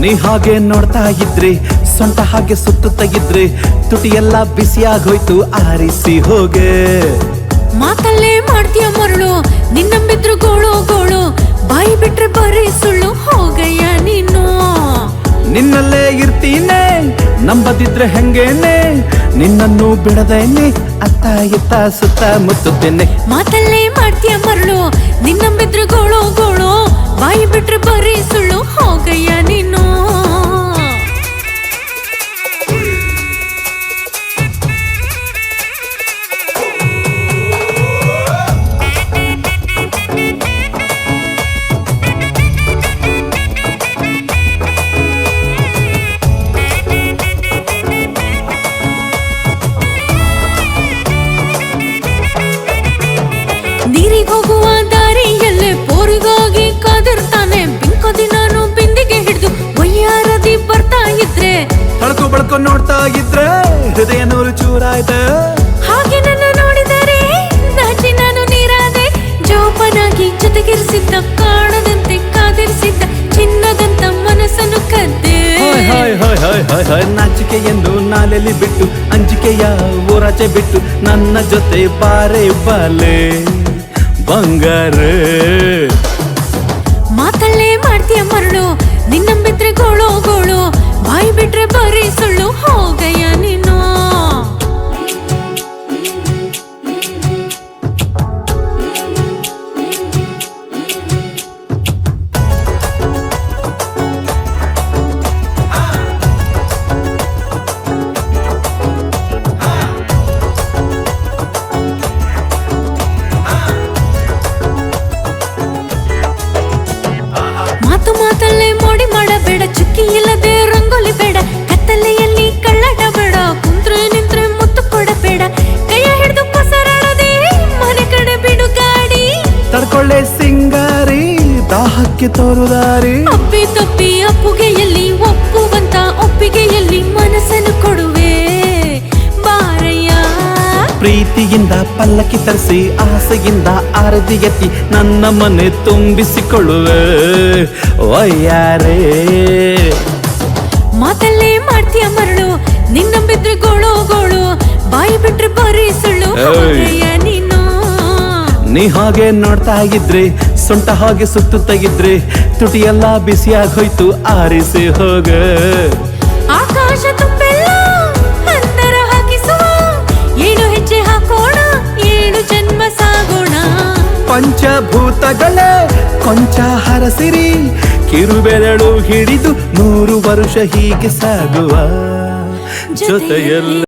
ನೀ ಹಾಗೆ ನೋಡ್ತಾ ಇದ್ರಿ, ಸೊಂಟ ಹಾಗೆ ಸುತ್ತುತ್ತಾ ಇದ್ರಿ, ತುಟಿಯೆಲ್ಲ ಬಿಸಿಯಾಗೋಯ್ತು ಆರಿಸಿ ಹೋಗೆ. ಮಾತಲ್ಲೇ ಮಾಡ್ತೀಯ ಮರಳು, ನಿನ್ನಂಬಿದ್ರು ಗೋಳು ಗೋಳು, ಬಾಯಿ ಬಿಟ್ರೆ ಬರೀ ಸುಳ್ಳು, ಹೋಗಯ್ಯ ನೀನು. ನಿನ್ನಲ್ಲೇ ಇರ್ತೀನೆ, ನಂಬದಿದ್ರೆ ಹೆಂಗೇನೆ, ನಿನ್ನನ್ನು ಬಿಡದೇನೆ, ಅತ್ತ ಇತ್ತ ಸುತ್ತ ಮುತ್ತುತ್ತೇನೆ. ಮಾತಲ್ಲೇ ಮಾಡ್ತೀಯ ಮರಳು, ನಿನ್ನಂಬಿದ್ರು ಗೋಳು ಗೋಳು, ಬಾಯಿ ಬಿಟ್ರೆ ಬರೀ ಸುಳ್ಳು, ಹೋಗಯ್ಯ ನೀನು. ನೀರಿಗೆ ಹೋಗುವ ದಾರಿಯಲ್ಲೇ ಪೋರಿಗಾಗಿ ಕಾದಿರ್ತಾನೆ, ಬಿಂಕೋದಿ ನಾನು ಬಿಂದಿಗೆ ಹಿಡಿದು ಒಯ್ಯಾರದಿ ಬರ್ತಾ ಇದ್ರೆ, ತಳ್ಕೊ ಬಳ್ಕೊ ನೋಡ್ತಾ ಇದ್ರೆ ಹೃದಯ ನೂರು ಚೂರಾಯ್ತು. ಹಾಗೆ ನನ್ನ ನೋಡಿದರೆ ನಾಚಿ ನಾನು ನೀರಾದೆ, ಜೋಪನಾಗಿ ಜೊತೆಗಿರಿಸಿದ್ದ ಕಾಣದಂತೆ ಕಾದಿರಿಸಿದ್ದ ಚಿನ್ನದಂತ ಮನಸ್ಸನ್ನು ಕದ್ದೆ. ನಾಚಿಕೆ ಎಂದು ನಾಲೆಲ್ಲಿ ಬಿಟ್ಟು, ಅಂಜಿಕೆಯ ಊರಾಚೆ ಬಿಟ್ಟು, ನನ್ನ ಜೊತೆ ಬಾರೆ ಬಾಲೆ ಬಂಗಾರ. ಮಾತಲ್ಲೇ ಮಾಡ್ತೀಯ ಮರಳು, ನಿನ್ನಂಬಿದ್ರೆ ಗೋಳು ಗೋಳು, ಬಾಯಿ ಬಿಟ್ರೆ ಬರೀ ಸುಳ್ಳು, ಹೋಗಯ್ಯ ನೀನು. ಮಾತು ಮಾತಲ್ಲೇ ಮೋಡಿ ಮಾಡಬೇಡ, ಚುಕ್ಕಿ ಇಲ್ಲದೆ ರಂಗೋಲಿ ಬೇಡ, ಕತ್ತಲೆಯಲ್ಲಿ ಕಳ್ಳಾಟ ಬೇಡ, ಕುಂತ್ರೆ ನಿಂತ್ರೆ ಮುತ್ತು ಕೊಡಬೇಡ, ಕೈಯ ಹಿಡಿದು ಪಸರಾಡದೆ ಮನೆ ಕಡೆ ಬಿಡು ಗಾಡಿ. ತಡ್ಕೊಳ್ಳೆ ಸಿಂಗಾರಿ, ದಾಹಕ್ಕೆ ತೋರುದಾರಿ, ಅಪ್ಪಿ ತಪ್ಪಿ ಅಪ್ಪುಗೆಯಲ್ಲಿ ಒಪ್ಪುವಂತ ಒಪ್ಪಿಗೆಯಲ್ಲಿ ಮನಸ್ಸನ್ನು ಕೊಡುವೆ ಬಾರಯ್ಯ. ಪ್ರೀತಿಯಿಂದ ಪಲ್ಲಕ್ಕಿ ತರಿಸಿ ಆಸೆಯಿಂದ ಆರತಿ ಎತ್ತಿ ನನ್ನ ಮನೆ ತುಂಬಿಸಿಕೊಳ್ಳುವೆ ಒಯ್ಯಾರೇ. ಮಾತಲ್ಲೇ ಮಾಡ್ತೀಯ ಮರಳು, ನಿನ್ನಂಬಿದ್ರೆ ಗೋಳು ಗೋಳು, ಬಾಯಿ ಬಿಟ್ರೆ ಬರೀ ಸುಳ್ಳು, ಹೋಗಯ್ಯ ನೀನು. ನೀ ಹಾಗೆ ನೋಡ್ತಾ ಇದ್ರಿ, ಸೊಂಟ ಹಾಗೆ ಸುತ್ತುತ್ತಾ ಇದ್ರಿ, ತುಟಿಯೆಲ್ಲ ಬಿಸಿಯಾಗೋಯ್ತು ಆರಿಸಿ ಹೋಗ. ಆಕಾಶ ತುಪ್ಪೆಲ್ಲ ಅಂತರ ಹಾಕಿಸುವ, 7 ಹೆಜ್ಜೆ ಹಾಕೋಣ, 7 ಜನ್ಮ ಸಾಗೋಣ. ಪಂಚಭೂತಗಳೇ ಕೊಂಚ ಹರಸಿರಿ, ಕಿರುಬೆರಳು ಹಿಡಿದು 100 ವರುಷ ಹೀಗೆ ಸಾಗುವ ಜೊತೆಯಲ್ಲಿ.